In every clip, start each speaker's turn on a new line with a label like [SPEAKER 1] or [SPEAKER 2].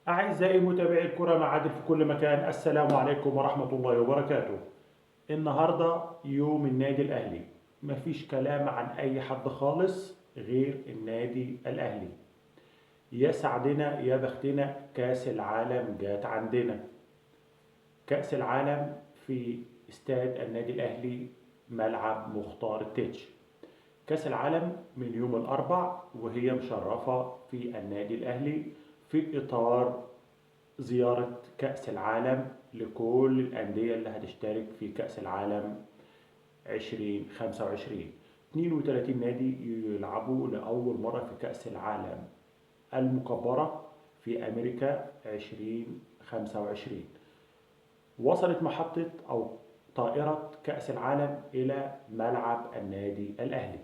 [SPEAKER 1] أعزائي متابعي الكرة مع عادل في كل مكان، السلام عليكم ورحمة الله وبركاته. النهاردة يوم النادي الأهلي، مفيش كلام عن أي حد خالص غير النادي الأهلي. يا سعدنا يا بختنا، كأس العالم جات عندنا. كأس العالم في استاد النادي الأهلي، ملعب مختار التتش. كأس العالم من يوم الأربع وهي مشرفة في النادي الأهلي في إطار زيارة كأس العالم لكل الأندية اللي هتشترك في كأس العالم 2025. 32 نادي يلعبوا لأول مرة في كأس العالم المكبرة في أمريكا 2025. وصلت محطة أو طائرة كأس العالم إلى ملعب النادي الأهلي.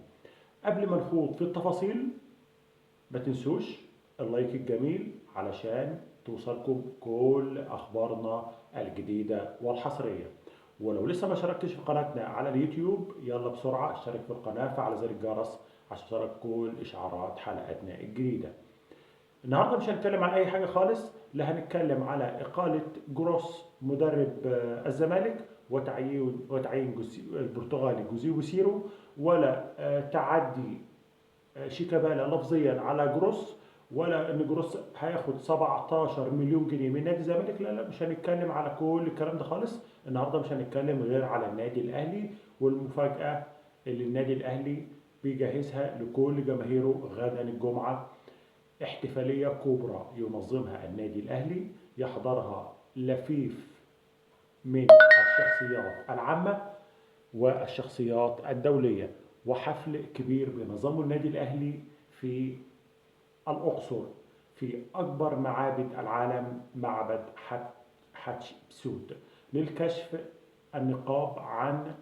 [SPEAKER 1] قبل ما نخوض في التفاصيل، ما تنسوش اللايك الجميل علشان توصلكم كل أخبارنا الجديدة والحصرية. ولو لسه ما شاركتش في قناتنا على اليوتيوب، يلا بسرعة اشترك في القناة، فعل زر الجرس عشان توصلك كل إشعارات حلقاتنا الجديدة. النهارده مش هنتكلم عن اي حاجه خالص، لا هنتكلم على اقاله جروس مدرب الزمالك وتعيين البرتغالي جوزيه بوسيرو، ولا تعدي شيكابالا لفظيا على جروس، ولا ان جروس هياخد 17 مليون جنيه من نادي الزمالك. لا لا، مش هنتكلم على كل الكلام ده خالص. النهارده مش هنتكلم غير على النادي الاهلي والمفاجاه اللي النادي الاهلي بيجهزها لكل جماهيره غدا الجمعه. احتفاليه كبرى ينظمها النادي الاهلي، يحضرها لفيف من الشخصيات العامه والشخصيات الدوليه، وحفل كبير بينظمه النادي الاهلي في الأقصر في أكبر معابد العالم، معبد حتشبسوت، للكشف النقاب عن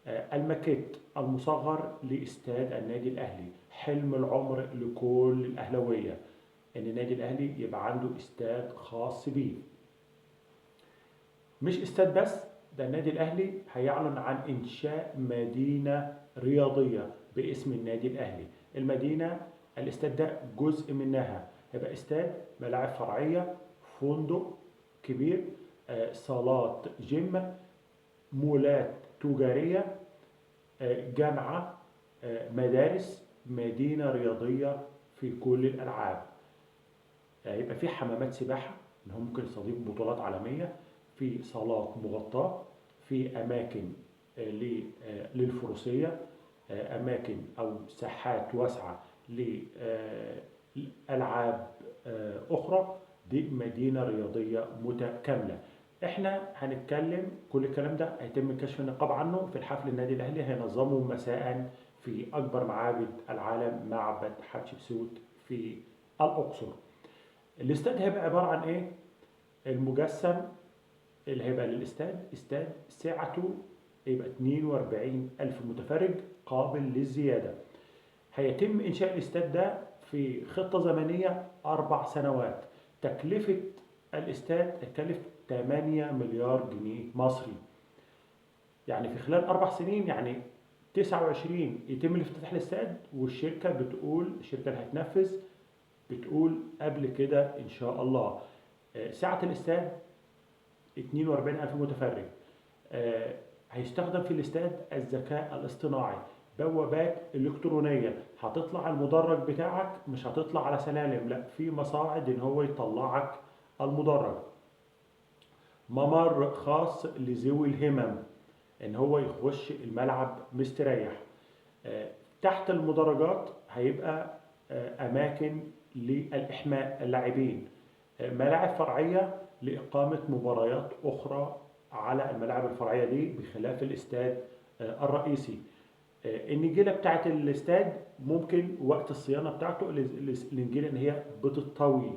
[SPEAKER 1] الماكيت المصغر لاستاد النادي الأهلي. حلم العمر لكل الأهلوية إن النادي الأهلي يبقى عنده استاد خاص بيه. مش استاد بس، ده النادي الأهلي هيعلن عن إنشاء مدينة رياضية باسم النادي الأهلي. المدينة، الاستاد ده جزء منها، هيبقى استاد، ملاعب فرعية، فندق كبير، صالات جيم، مولات تجارية، جامعة، مدارس، مدينة رياضية في كل الألعاب. يبقى في حمامات سباحة إن هم ممكن يستضيفوا بطولات عالمية، في صالات مغطاة، في أماكن للفروسية، أماكن أو ساحات واسعة لألعاب أخرى. دي مدينة رياضية متكاملة. احنا هنتكلم كل الكلام ده هيتم كشف النقاب عنه في الحفل النادي الأهلي هينظمه مساء في أكبر معابد العالم، معبد حتشبسوت في الأقصر. الاستاد هيبقى عبارة عن إيه؟ المجسم اللي هيبقى للاستاد، استاد سعته يبقى 42 ألف متفرج قابل للزيادة. هيتم إنشاء الاستاد ده في خطة زمنية 4 سنوات. تكلفة الاستاد تكلف 8 مليار جنيه مصري. يعني في خلال 4 سنين، يعني 29 يتم الافتتاح الاستاد، والشركة بتقول، الشركة اللي هتنفذ بتقول قبل كده إن شاء الله. سعة الاستاد 42 ألف متفرج. هيستخدم في الاستاد الذكاء الاصطناعي، بوابات إلكترونية هتطلع المدرج بتاعك، مش هتطلع على سلالم، لا، في مصاعد إن هو يطلعك المدرج. ممر خاص لذوي الهمم إن هو يخش الملعب مستريح. تحت المدرجات هيبقى أماكن للإحماء اللاعبين، ملاعب فرعية لإقامة مباريات أخرى على الملاعب الفرعية دي بخلاف الاستاد الرئيسي. النجيلة بتاعت الاستاد ممكن وقت الصيانة بتاعته النجيلة إن هي بتطوي،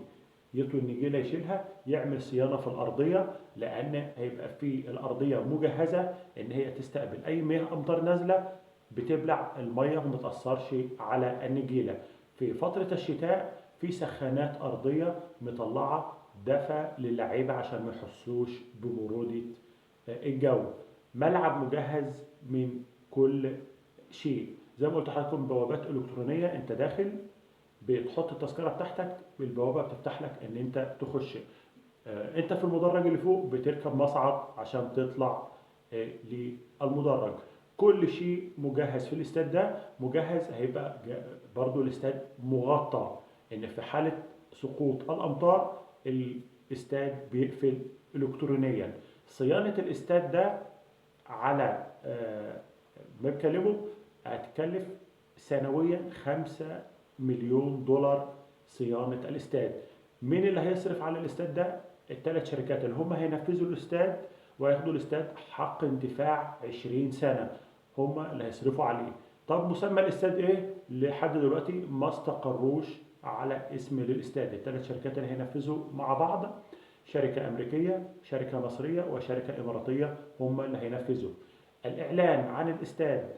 [SPEAKER 1] يطوي النجيلة يشيلها، يعمل صيانة في الأرضية، لأن هيبقى في الأرضية مجهزة إن هي تستقبل أي مياه أمطار نازلة بتبلع المية وما تأثرش على النجيلة. في فترة الشتاء في سخانات أرضية مطلعة دفى للعيبة عشان ما يحسوش ببرودة الجو. ملعب مجهز من كل شيء، زي ما قلت لحضراتكم، بوابات إلكترونية، أنت داخل بتحط التذكرة بتاعتك، البوابة بتفتح لك ان انت تخش. انت في المدرج اللي فوق بتركب مصعد عشان تطلع للمدرج. كل شيء مجهز في الاستاد ده، مجهز. هيبقى برضو الاستاد مغطى، ان في حالة سقوط الامطار الاستاد بيقفل الكترونيا. صيانة الاستاد ده على ما بكلمه هتكلف سنويا 5 مليون دولار صيانة الاستاد. مين اللي هيصرف على الاستاد ده؟ الثلاث شركات اللي هم هينفذوا الاستاد وياخدوا الاستاد حق انتفاع 20 سنة، هم اللي هيصرفوا عليه. طب مسمى الاستاد ايه؟ لحد دلوقتي ما استقروش على اسم للاستاد. الثلاث شركات اللي هينفذوا مع بعض شركة أمريكية، شركة مصرية، وشركة إماراتية، هم اللي هينفذوا. الإعلان عن الاستاد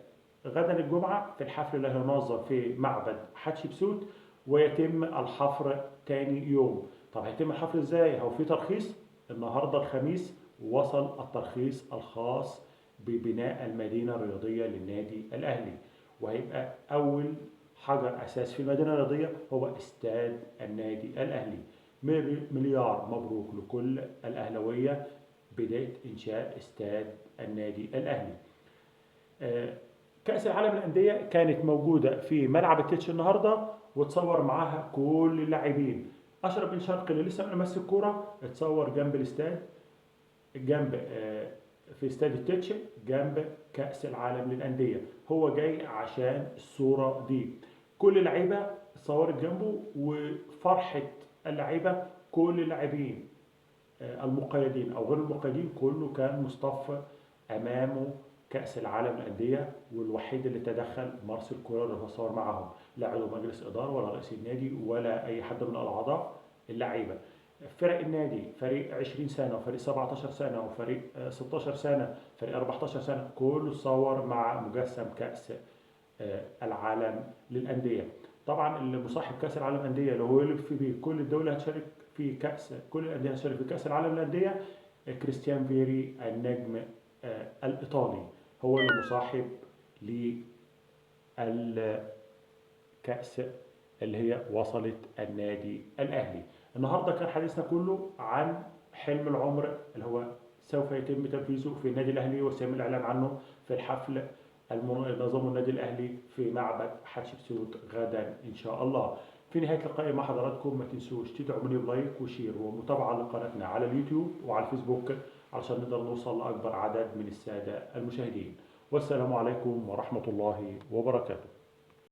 [SPEAKER 1] غدا الجمعة في الحفل اللي هينظم في معبد حتشبسوت، ويتم الحفر تاني يوم. طب هيتم الحفر ازاي؟ هو في ترخيص النهارده الخميس وصل الترخيص الخاص ببناء المدينة الرياضية للنادي الأهلي، وهيبقى أول حجر أساس في المدينة الرياضية هو استاد النادي الأهلي. مليار مبروك لكل الأهلوية بداية إنشاء استاد النادي الأهلي. كأس العالم للأندية كانت موجودة في ملعب التتش النهارده، وتصور معاها كل اللاعبين. أشرف بن شرقي اللي لسه ماسك الكورة اتصور جنب الاستاد، جنب في استاد التتش جنب كأس العالم للأندية. هو جاي عشان الصورة دي. كل اللعيبة اتصورت جنبه، وفرحة اللعيبة كل اللاعبين المقيدين أو غير المقيدين كله كان مصطف أمامه كأس العالم للأندية، والوحيد اللي تدخل مارسيل كولر اللي هو صور معاهم. لا عضو مجلس إدارة ولا رئيس النادي ولا أي حد من الأعضاء. اللعيبة فرق النادي، فريق 20 سنة وفريق 17 سنة وفريق 16 سنة، فريق 14 سنة، كله صور مع مجسم كأس العالم للأندية. طبعا اللي مصاحب كأس العالم للأندية اللي هو يلف فيه كل الدولة هتشارك في كأس، كل الأندية هتشارك في كأس العالم للأندية. كريستيان فيري النجم الإيطالي هو اللي مصاحب للكأس اللي هي وصلت النادي الأهلي. النهارده كان حديثنا كله عن حلم العمر اللي هو سوف يتم تنفيذه في النادي الأهلي، وسيتم الإعلان عنه في الحفل نظام النادي الأهلي في معبد حتشبسوت غدا إن شاء الله. في نهاية لقائي مع حضراتكم ما تنسوش تدعموني بلايك وشير ومتابعة لقناتنا على اليوتيوب وعلى الفيسبوك علشان نقدر نوصل لأكبر عدد من السادة المشاهدين. والسلام عليكم ورحمة الله وبركاته.